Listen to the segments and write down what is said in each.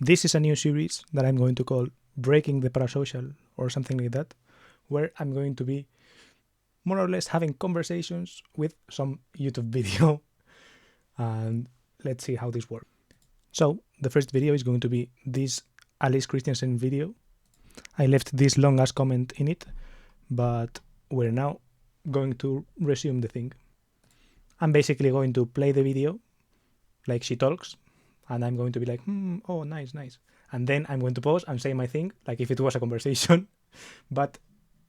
This is a new series that I'm going to call Breaking the Parasocial or something like that, where I'm going to be more or less having conversations with some YouTube video, and let's see how this works. So the first video is going to be this Alice Kristiansen video. I left this long ass comment in it, but we're now going to resume the thing. I'm basically going to play the video like she talks, and I'm going to be like, oh, nice. And then I'm going to pause and say my thing, like if it was a conversation, but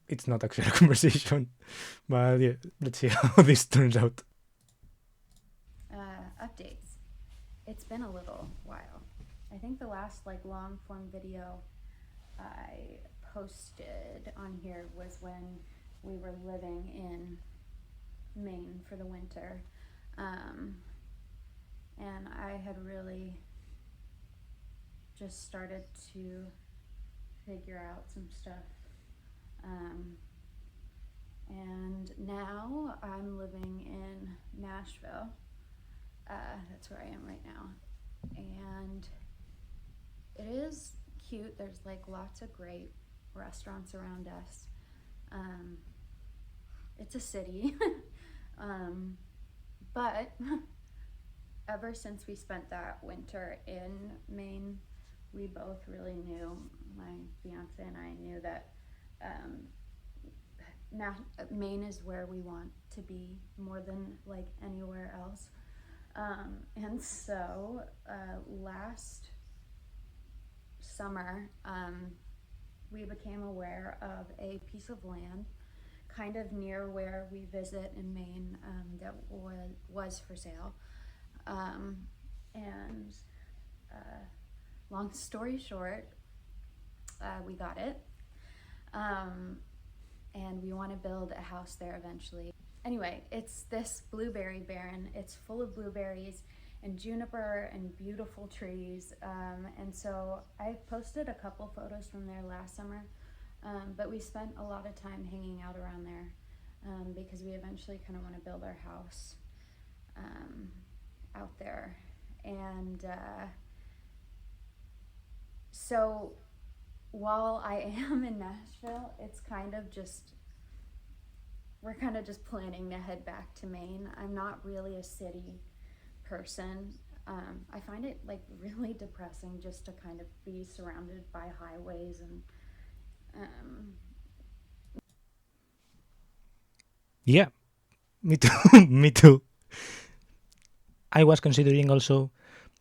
it's not actually a conversation. But yeah, let's see how this turns out. Updates. It's been a little while. I think the last long form video I posted on here was when we were living in Maine for the winter. And I had really just started to figure out some stuff. And now I'm living in Nashville. That's where I am right now. And it is cute. There's lots of great restaurants around us. It's a city. But ever since we spent that winter in Maine, we both really knew, my fiance and I knew that Maine is where we want to be more than anywhere else. And so last summer, we became aware of a piece of land kind of near where we visit in Maine that was for sale. And long story short, we got it. And we want to build a house there eventually. Anyway, it's this blueberry barren. It's full of blueberries and juniper and beautiful trees. And so I posted a couple photos from there last summer, but we spent a lot of time hanging out around there because we eventually kind of want to build our house out there. And so while I am in Nashville, it's we're kind of just planning to head back to Maine. I'm not really a city person. I find it really depressing just to kind of be surrounded by highways and Yeah, me too. Me too. I was considering also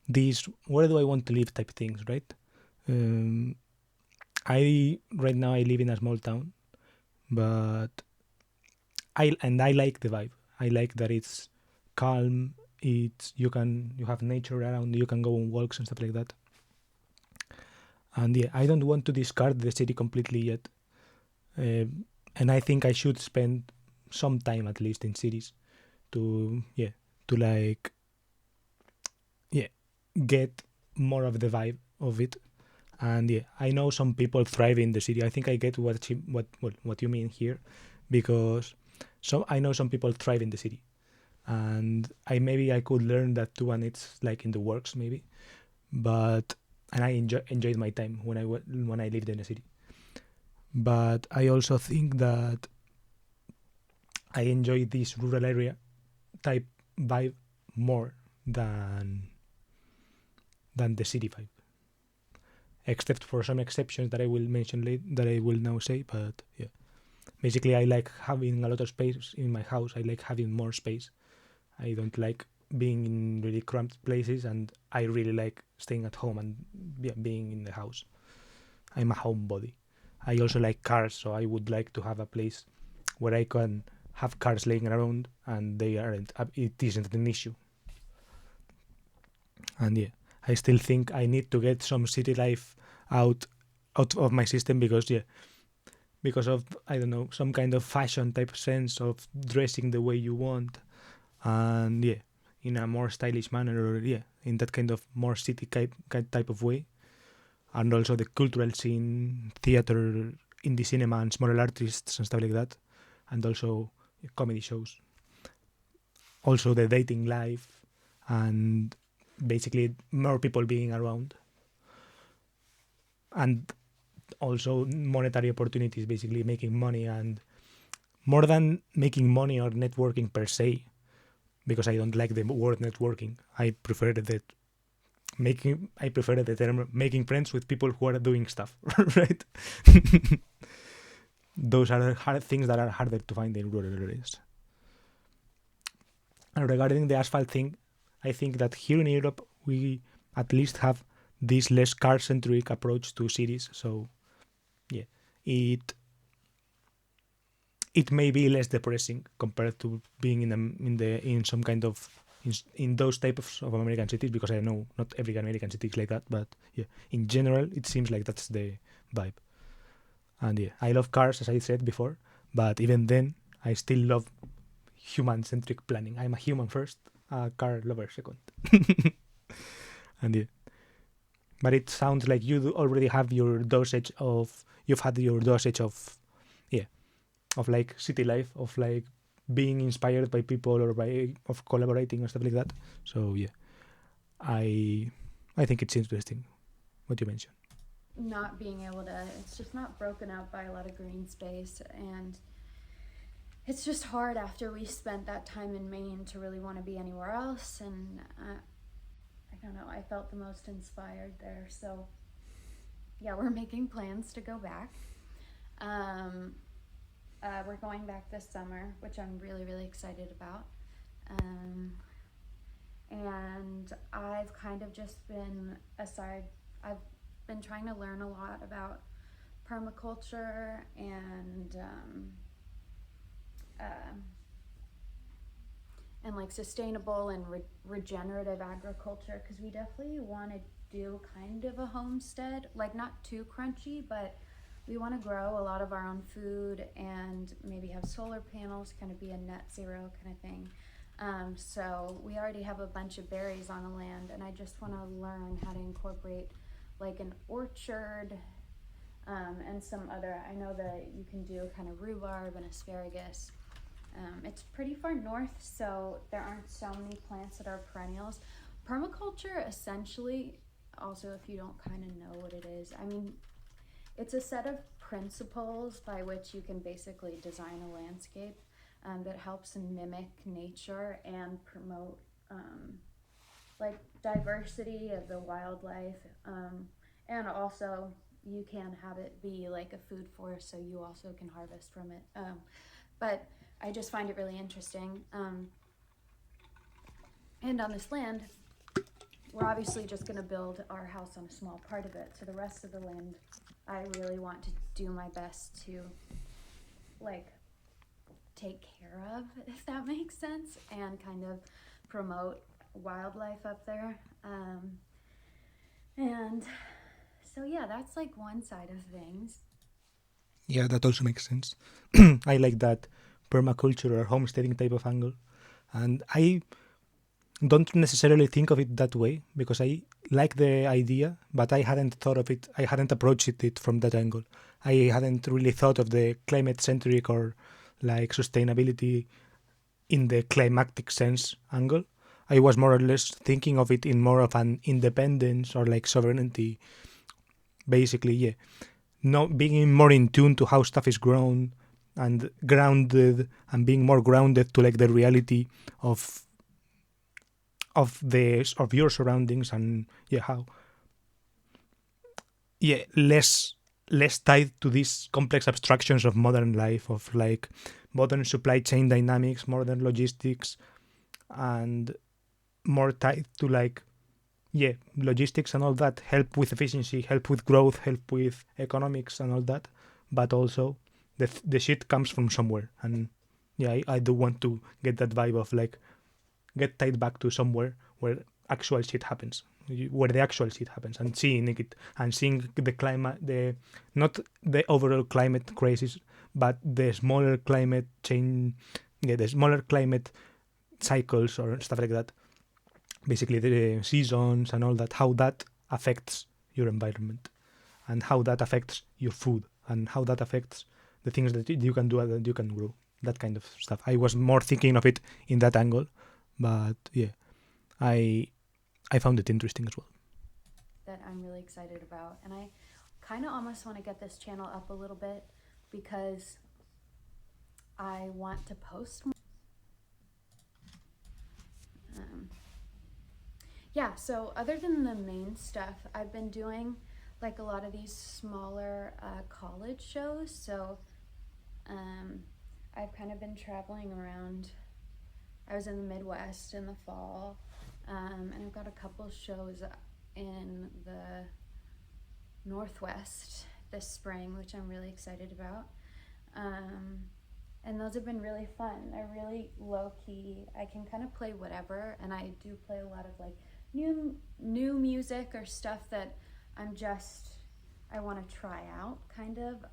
these where do I want to live type things, right? Right now I live in a small town, but I like the vibe. I like that it's calm. You have nature around. You can go on walks and stuff like that. And yeah, I don't want to discard the city completely yet. And I think I should spend some time at least in cities to get more of the vibe of it. And yeah, I know some people thrive in the city. I think I get what you mean here, because I know some people thrive in the city, and maybe I could learn that too, and it's in the works maybe. And I enjoyed my time when I lived in the city. But I also think that I enjoy this rural area type vibe more than the city vibe, except for some exceptions that I will mention later, that I will now say. But yeah, basically I like having a lot of space in my house. I like having more space. I don't like being in really cramped places, and I really like staying at home and being in the house. I'm a homebody. I also like cars, so I would like to have a place where I can have cars laying around and it isn't an issue. And yeah, I still think I need to get some city life out of my system because of, I don't know, some kind of fashion type sense of dressing the way you want, and yeah, in a more stylish manner, or in that kind of more city type of way. And also the cultural scene, theater, indie cinema, and smaller artists and stuff like that, and also comedy shows. Also the dating life, and basically more people being around. and also monetary opportunities, basically making money, and more than making money or networking per se, because I don't like the word networking. I prefer the term making friends with people who are doing stuff, right? Those are hard things that are harder to find in rural areas. And regarding the asphalt thing, I think that here in Europe we at least have this less car-centric approach to cities. So yeah, it may be less depressing compared to being in some kind of in those types of American cities, because I know not every American city is like that, but yeah, in general it seems like that's the vibe. And yeah, I love cars, as I said before, but even then I still love human-centric planning. I'm a human first, a car lover second. And yeah, but it sounds like already have your dosage of you've had your dosage of yeah, of like city life, of like being inspired by people or by of collaborating and stuff like that. So yeah, I I think it's interesting what you mentioned. Not being able to, it's just not broken up by a lot of green space, and it's just hard after we spent that time in Maine to really want to be anywhere else. And I don't know, I felt the most inspired there. So yeah, we're making plans to go back. We're going back this summer, which I'm really, really excited about. And I've kind of just been I've been trying to learn a lot about permaculture and like sustainable and regenerative agriculture, because we definitely want to do kind of a homestead, like not too crunchy, but we want to grow a lot of our own food and maybe have solar panels, kind of be a net zero kind of thing. So we already have a bunch of berries on the land, and I just want to learn how to incorporate like an orchard, and some other, I know that you can do kind of rhubarb and asparagus. It's pretty far north, so there aren't so many plants that are perennials. Permaculture, essentially, also if you don't kind of know what it is, I mean, it's a set of principles by which you can basically design a landscape that helps mimic nature and promote like diversity of the wildlife, and also you can have it be like a food forest, so you also can harvest from it. But I just find it really interesting. And on this land, we're obviously just going to build our house on a small part of it. So the rest of the land, I really want to do my best to like take care of, if that makes sense, and kind of promote wildlife up there. And so yeah, that's like one side of things. Yeah, that also makes sense. I like that permaculture or homesteading type of angle, and I don't necessarily think of it that way, because I like the idea, but I hadn't thought of it. I hadn't approached it from that angle. I hadn't really thought of the climate centric or like sustainability in the climatic sense angle. I was more or less thinking of it in more of an independence or like sovereignty. Basically, yeah, not being more in tune to how stuff is grown and grounded, and being more grounded to like the reality of your surroundings, and yeah, how yeah, less tied to these complex abstractions of modern life, of like modern supply chain dynamics, modern logistics, and more tied to like yeah, logistics and all that help with efficiency, help with growth, help with economics and all that, but also the shit comes from somewhere. And yeah, I do want to get that vibe of like get tied back to somewhere where actual shit happens, where the actual shit happens, and seeing it, and seeing the climate, the not the overall climate crisis, but the smaller climate change, yeah, the smaller climate cycles or stuff like that. Basically, the seasons and all that, how that affects your environment, and how that affects your food, and how that affects the things that you can do and that you can grow. That kind of stuff. I was more thinking of it in that angle, but yeah, I found it interesting as well. That I'm really excited about, and I kind of almost want to get this channel up a little bit because I want to post more. Yeah, so other than the main stuff, I've been doing like a lot of these smaller college shows. So I've kind of been traveling around. I was in the Midwest in the fall, and I've got a couple shows in the Northwest this spring, which I'm really excited about. And those have been really fun. They're really low-key. I can kind of play whatever, and I do play a lot of like new music or stuff that I want to try out, kind of.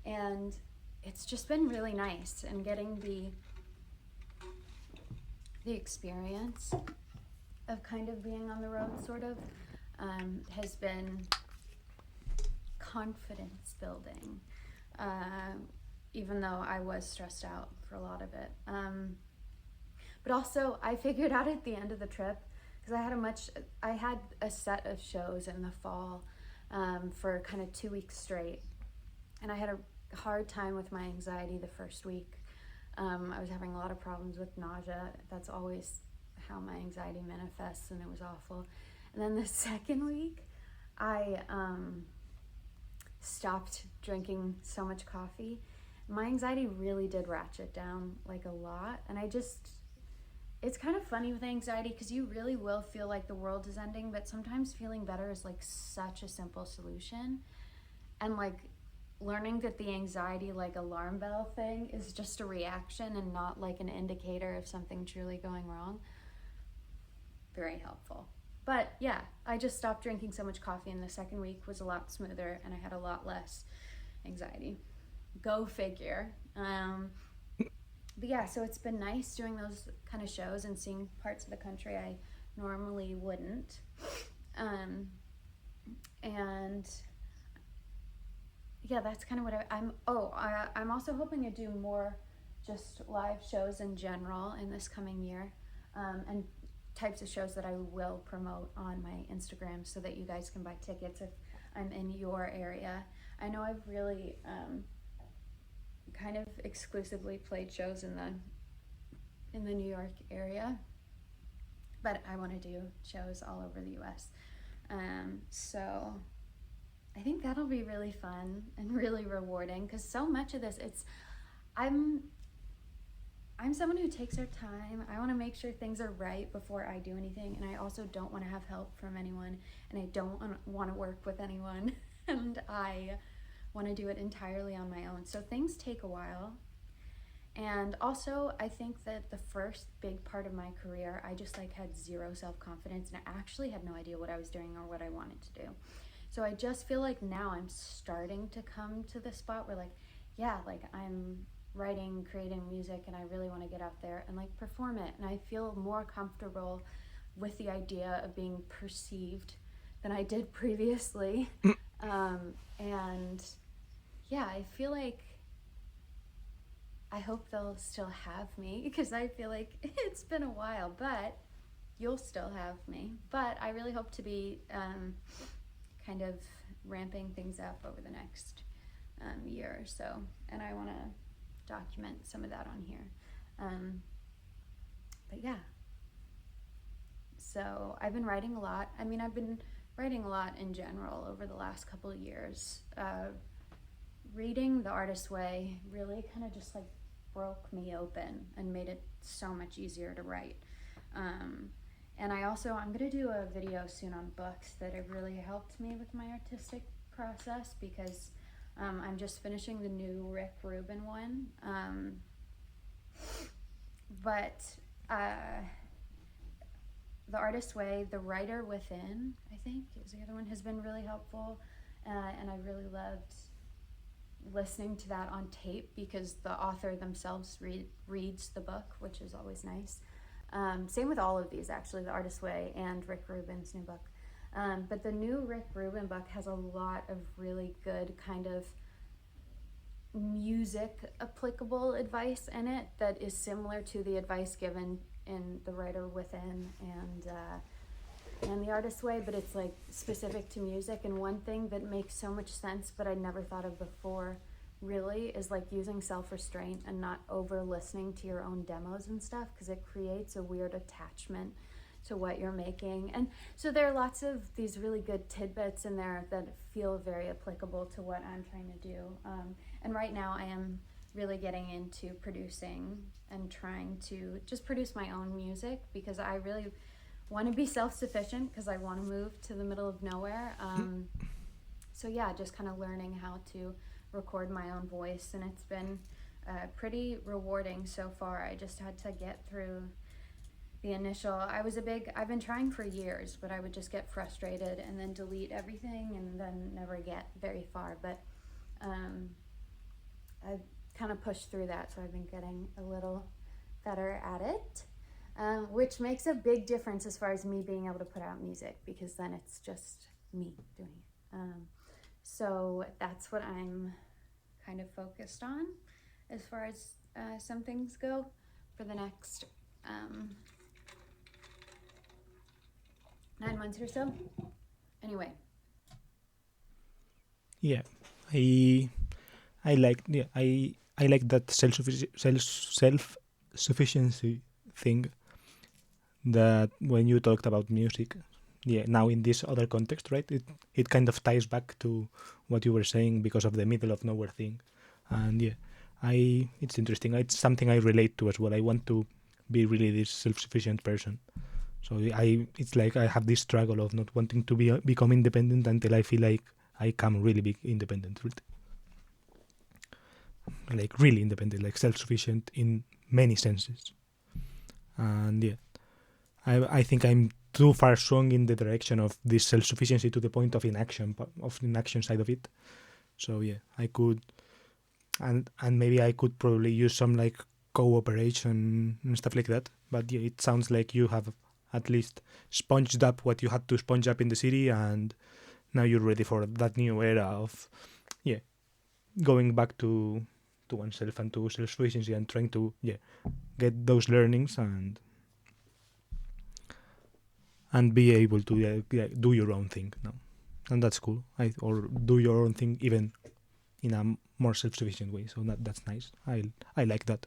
And it's just been really nice, and getting the experience of kind of being on the road, sort of, has been confidence building, even though I was stressed out for a lot of it. But also, I figured out at the end of the trip, because I had a set of shows in the fall for kind of 2 weeks straight, and I had a hard time with my anxiety the first week. I was having a lot of problems with nausea. That's always how my anxiety manifests, and it was awful. And then the second week, I stopped drinking so much coffee. My anxiety really did ratchet down like a lot, and it's kind of funny with anxiety because you really will feel like the world is ending, but sometimes feeling better is like such a simple solution. And like learning that the anxiety like alarm bell thing is just a reaction and not like an indicator of something truly going wrong. Very helpful. But yeah, I just stopped drinking so much coffee, and the second week was a lot smoother and I had a lot less anxiety. Go figure. But yeah, so it's been nice doing those kind of shows and seeing parts of the country I normally wouldn't. And yeah, that's kind of what I'm also hoping to do more just live shows in general in this coming year, and types of shows that I will promote on my Instagram so that you guys can buy tickets if I'm in your area. I know I've really kind of exclusively played shows in the New York area, but I want to do shows all over the US. So I think that'll be really fun and really rewarding, because so much of this, I'm someone who takes her time. I want to make sure things are right before I do anything, and I also don't want to have help from anyone, and I don't want to work with anyone, and I want to do it entirely on my own. So things take a while. And also, I think that the first big part of my career, I just like had zero self-confidence, and I actually had no idea what I was doing or what I wanted to do. So I just feel like now I'm starting to come to the spot where like, yeah, like I'm writing, creating music, and I really want to get out there and like perform it. And I feel more comfortable with the idea of being perceived than I did previously. And yeah, I feel like I hope they'll still have me, because I feel like it's been a while, but you'll still have me. But I really hope to be kind of ramping things up over the next year or so, and I want to document some of that on here. But yeah, so I've been writing a lot. I mean, I've been writing a lot in general over the last couple of years. Reading The Artist's Way really kind of just like broke me open and made it so much easier to write. And I'm going to do a video soon on books that have really helped me with my artistic process, because I'm just finishing the new Rick Rubin one. But The Artist's Way, The Writer Within, I think, is the other one, has been really helpful. And I really loved listening to that on tape, because the author themselves reads the book, which is always nice. Same with all of these, actually, The Artist's Way and Rick Rubin's new book. But the new Rick Rubin book has a lot of really good kind of music applicable advice in it that is similar to the advice given in The Writer Within and and the artist way, but it's like specific to music. And one thing that makes so much sense, but I never thought of before, really, is like using self-restraint and not over listening to your own demos and stuff, because it creates a weird attachment to what you're making. And so there are lots of these really good tidbits in there that feel very applicable to what I'm trying to do. And right now I am really getting into producing and trying to just produce my own music, because I really want to be self-sufficient, because I want to move to the middle of nowhere. So yeah, just kind of learning how to record my own voice, and it's been pretty rewarding so far. I just had to get through the initial, I've been trying for years, but I would just get frustrated and then delete everything and then never get very far. But I've kind of pushed through that, so I've been getting a little better at it, which makes a big difference as far as me being able to put out music, because then it's just me doing it. So that's what I'm kind of focused on as far as some things go for the next 9 months or so. Anyway. Yeah, I I like that self sufficiency thing, that when you talked about music, yeah, now in this other context, right, it kind of ties back to what you were saying because of the middle of nowhere thing. And yeah, it's interesting. It's something I relate to as well. I want to be really this self-sufficient person. So it's like I have this struggle of not wanting to become independent until I feel like I can really be independent, like really independent, like self-sufficient in many senses. And yeah, I think I'm too far swung in the direction of this self-sufficiency to the point of inaction side of it. So yeah, I could, and maybe I could probably use some like cooperation and stuff like that. But yeah, it sounds like you have at least sponged up what you had to sponge up in the city, and now you're ready for that new era of yeah, going back to oneself and to self-sufficiency and trying to get those learnings and be able to do your own thing now. And that's cool. Or do your own thing even in a more self-sufficient way. So that's nice. I like that.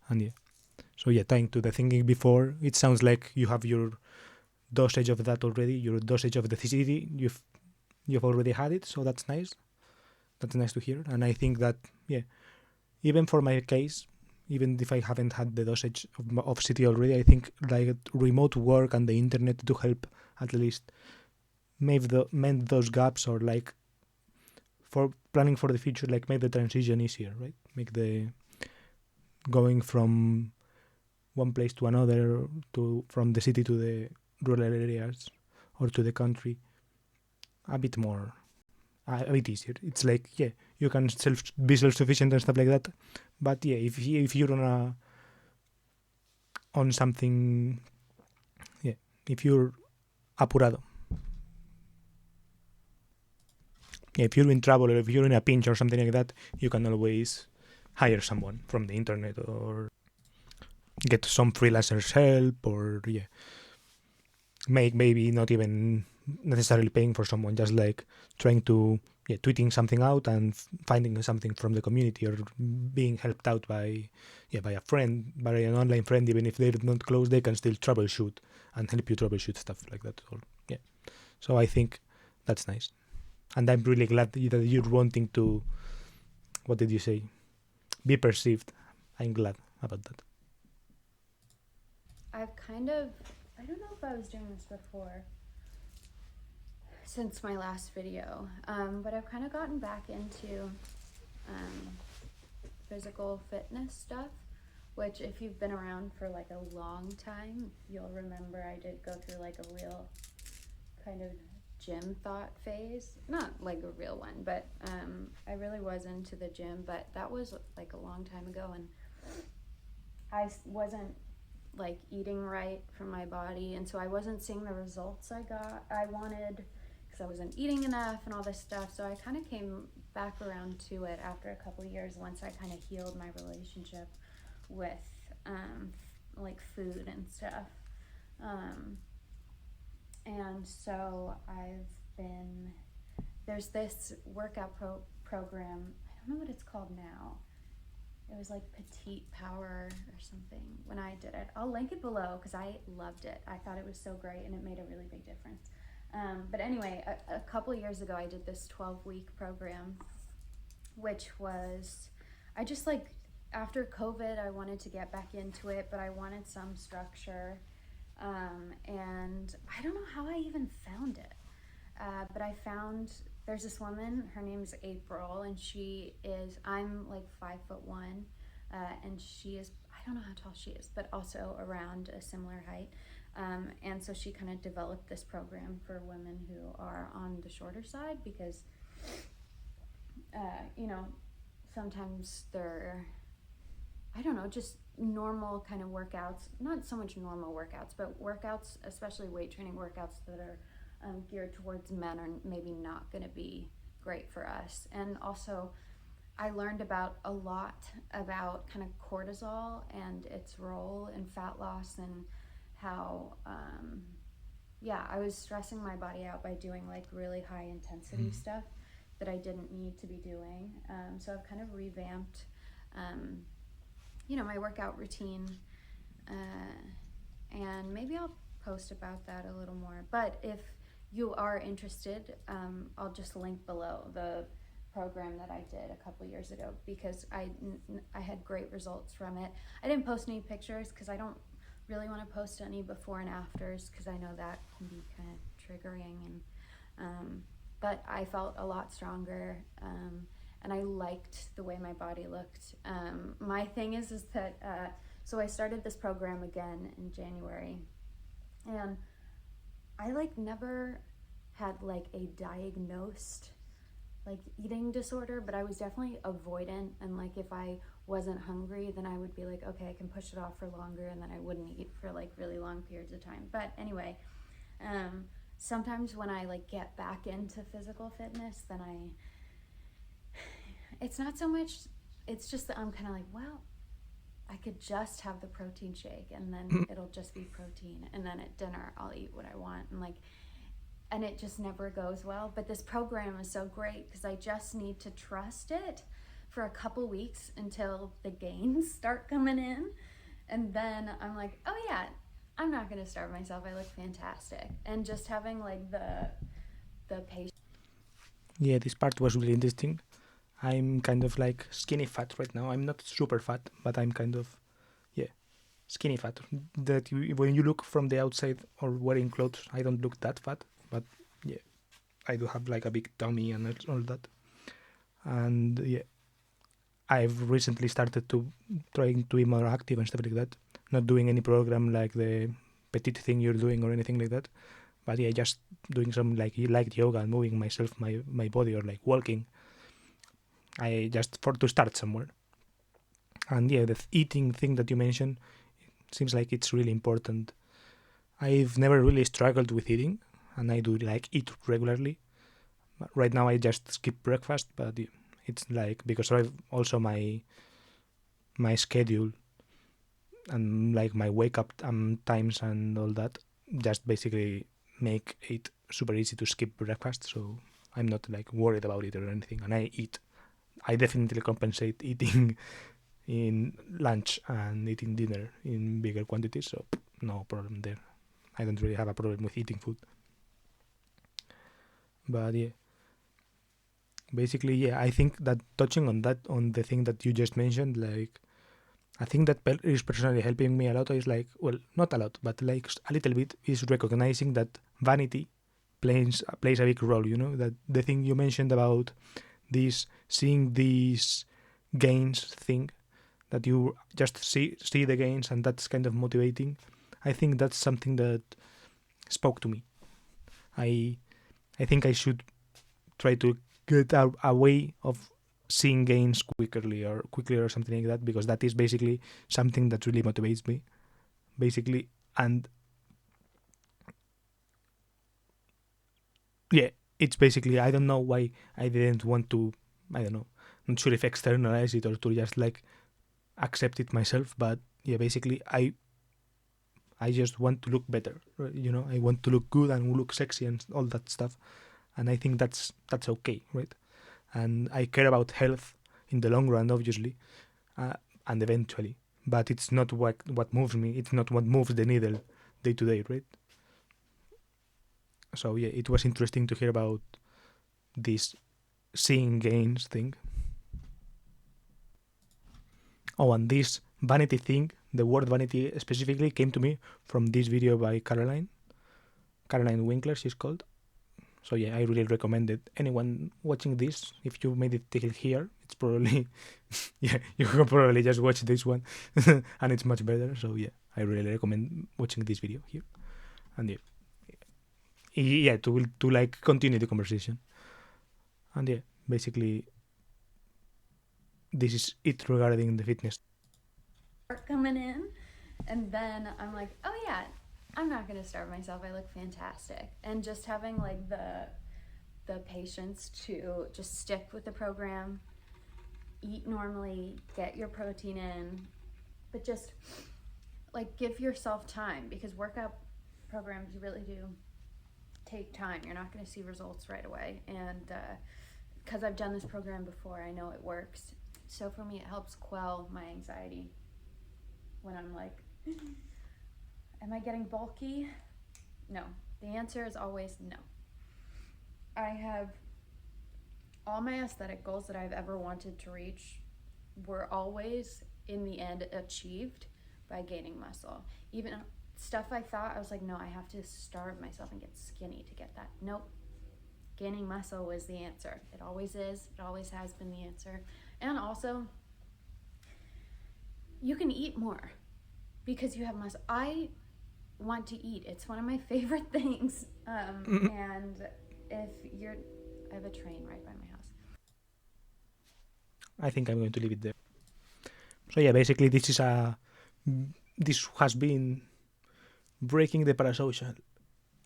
And yeah. So yeah, tying to the thinking before, it sounds like you have your dosage of that already. Your dosage of the city, you've already had it. So that's nice. That's nice to hear. And I think that even for my case, even if I haven't had the dosage of city already, I think like remote work and the internet to help at least mend those gaps, or like for planning for the future, like make the transition easier, right? Make the going from one place to another, from the city to the rural areas or to the country, a bit a bit easier. It's like you can be self-sufficient and stuff like that, but if you're on something, if you're apurado, if you're in trouble or if you're in a pinch or something like that, you can always hire someone from the internet or get some freelancers help, or maybe not even necessarily paying for someone, just like trying to tweeting something out and finding something from the community, or being helped out by a friend, by an online friend. Even if they're not close, they can still troubleshoot and help you troubleshoot stuff like that. Or so I think that's nice, and I'm really glad that you're wanting to, what did you say, be perceived. I'm glad about that. I don't know if I was doing this before, since my last video, but I've kind of gotten back into physical fitness stuff, which if you've been around for like a long time, you'll remember I did go through like a real kind of gym thought phase. Not like a real one, but I really was into the gym, but that was like a long time ago, and I wasn't like eating right for my body, and so I wasn't seeing the results I wanted, because I wasn't eating enough and all this stuff. So I kind of came back around to it after a couple of years, once I kind of healed my relationship with like food and stuff. And so there's this workout program. I don't know what it's called now. It was like Petite Power or something when I did it. I'll link it below because I loved it. I thought it was so great and it made a really big difference. But anyway, a couple of years ago, I did this 12-week program, which was, I just like, after COVID, I wanted to get back into it, but I wanted some structure. And I don't know how I even found it. But I found there's this woman, her name's April, and I'm like 5'1", and she is, I don't know how tall she is, but also around a similar height. And so she kind of developed this program for women who are on the shorter side because, you know, sometimes they're, I don't know, just normal kind of workouts, not so much normal workouts, but workouts, especially weight training workouts that are geared towards men are maybe not going to be great for us. And also, I learned a lot about kind of cortisol and its role in fat loss and how, I was stressing my body out by doing like really high intensity stuff that I didn't need to be doing. So I've kind of revamped, my workout routine, and maybe I'll post about that a little more. But if you are interested, I'll just link below the program that I did a couple years ago because I had great results from it. I didn't post any pictures because I don't really want to post any before and afters because I know that can be kind of triggering, and but I felt a lot stronger, and I liked the way my body looked. My thing is that so I started this program again in January, and I like never had like a diagnosed like eating disorder, but I was definitely avoidant, and like if I wasn't hungry, then I would be like, okay, I can push it off for longer, and then I wouldn't eat for like really long periods of time. But anyway, sometimes when I like get back into physical fitness, then it's not so much, it's just that I'm kind of like, well, I could just have the protein shake and then it'll just be protein, and then at dinner I'll eat what I want, and it just never goes well. But this program is so great because I just need to trust it for a couple weeks until the gains start coming in, and then I'm like, oh yeah, I'm not going to starve myself, I look fantastic. And just having like the patience. Yeah, this part was really interesting. I'm kind of like skinny fat right now. I'm not super fat, but I'm kind of, skinny fat. That when you look from the outside or wearing clothes, I don't look that fat, but yeah, I do have like a big tummy and all that. And yeah, I've recently started to trying to be more active and stuff like that. Not doing any program like the petite thing you're doing or anything like that. But yeah, just doing some like yoga and moving myself, my body, or like walking. I just for to start somewhere. And yeah, the eating thing that you mentioned seems like it's really important. I've never really struggled with eating, and I do like eat regularly. But right now I just skip breakfast, but it's like because I've also my schedule and like my wake up times and all that just basically make it super easy to skip breakfast, so I'm not like worried about it or anything, and I definitely compensate eating in lunch and eating dinner in bigger quantities, so no problem there. I don't really have a problem with eating food. But yeah, basically, yeah, I think that touching on the thing that you just mentioned, like I think that is personally helping me a lot is like, well, not a lot, but like a little bit is recognizing that vanity plays a big role, that the thing you mentioned about this seeing these gains thing, that you just see the gains and that's kind of motivating. I think that's something that spoke to me. I think I should try to get a way of seeing gains quickly or something like that, because that is basically something that really motivates me, basically. And yeah, it's basically, I don't know why I didn't want to, I don't know, not sure if externalize it or to just like accept it myself, but yeah, basically I just want to look better, right? I want to look good and look sexy and all that stuff. And I think that's okay, right? And I care about health in the long run, obviously, and eventually. But it's not what moves me. It's not what moves the needle day to day, right? So yeah, it was interesting to hear about this seeing gains thing. Oh, and this vanity thing, the word vanity specifically came to me from this video by Caroline Winkler, she's called. So yeah, I really recommend it. Anyone watching this, if you made it till here, it's probably yeah, you can probably just watch this one, and it's much better. So yeah, I really recommend watching this video here, and yeah, to like continue the conversation, and yeah, basically this is it regarding the fitness. Coming in, and then I'm like, oh yeah, I'm not gonna starve myself. I look fantastic, and just having like the patience to just stick with the program, eat normally, get your protein in, but just like give yourself time, because workout programs really do take time. You're not going to see results right away, and because I've done this program before, I know it works. So for me, it helps quell my anxiety when I'm like, am I getting bulky? No. The answer is always no. I have all my aesthetic goals that I've ever wanted to reach were always in the end achieved by gaining muscle. Even stuff I thought, I was like, no, I have to starve myself and get skinny to get that. Nope. Gaining muscle was the answer. It always is. It always has been the answer. And also, you can eat more because you have muscle. I want to eat. It's one of my favorite things. And if you're, I have a train right by my house. I think I'm going to leave it there. So yeah, basically this has been Breaking the Parasocial.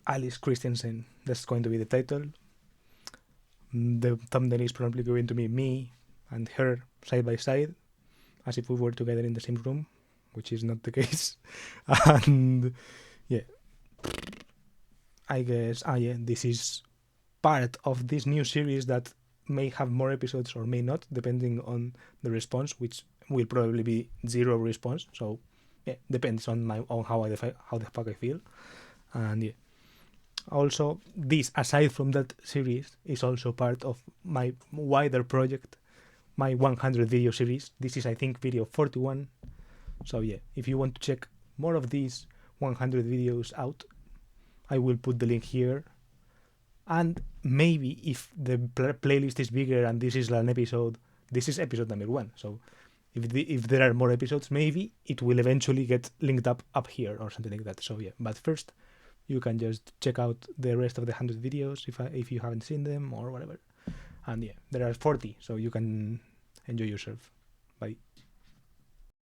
Alice Kristiansen. That's going to be the title. The thumbnail is probably going to be me and her side by side, as if we were together in the same room, which is not the case. And yeah, I guess this is part of this new series that may have more episodes or may not, depending on the response, which will probably be zero response. So yeah, depends on how the fuck I feel. And yeah, also this, aside from that series, is also part of my wider project, my 100 video series. This is, I think, video 41. So yeah, if you want to check more of these 100 videos out, I will put the link here. And maybe if the playlist is bigger and this is an episode, this is episode number 1. So if there are more episodes, maybe it will eventually get linked up here or something like that. So yeah, but first you can just check out the rest of the 100 videos if you haven't seen them or whatever. And yeah, there are 40, so you can enjoy yourself by